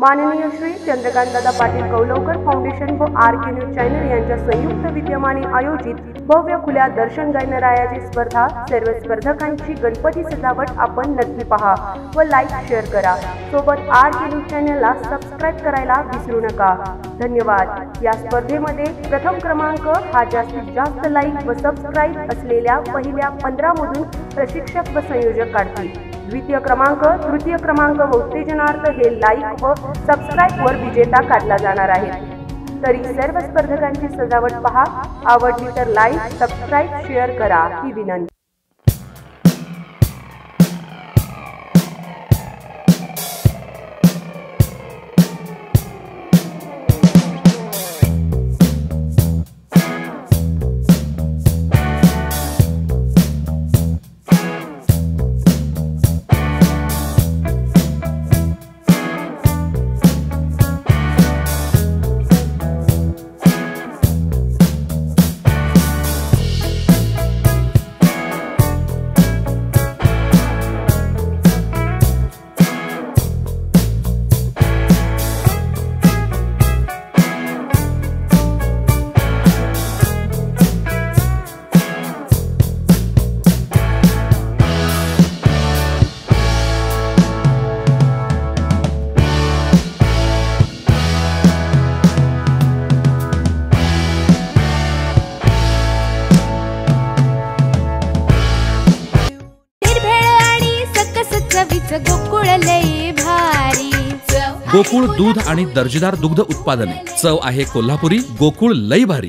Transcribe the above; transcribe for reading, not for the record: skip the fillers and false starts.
माननीय श्री चंद्रकांतदादा पाटील कौलवकर फाउंडेशन व RK. News channel यांच्या संयुक्त विद्यमाने आयोजित भव्य खुल्या दर्शन गणरायाची स्पर्धा। सर्व स्पर्धकांची गणपती सजावट आपण नक्की पहा व लाईक शेअर करा। सोबत आर.के. न्यूज चॅनलला सबस्क्राइब करायला विसरू नका। धन्यवाद। या स्पर्धेमध्ये प्रथम क्रमांक हा जास्तीत जास्त लाईक व सबस्क्राइब असलेल्या पहिल्या 15 मधून प्रशिक्षक व संयोजक काढतील। द्वितीय क्रमांक, तृतीय क्रमांक व उत्तेजनार्थ हे लाईक व सबस्क्राइब वर विजेता काढला जाणार आहे। तरी सर्व स्पर्धकांची सजावट पहा, आवडली तर लाईक, सबस्क्राइब, शेअर करा ही विनंती। गोकुळ लई भारी गोकुळ दूध आणि दर्जेदार दुग्ध उत्पादने। चव आहे कोल्हापुरी। गोकुळ लई भारी।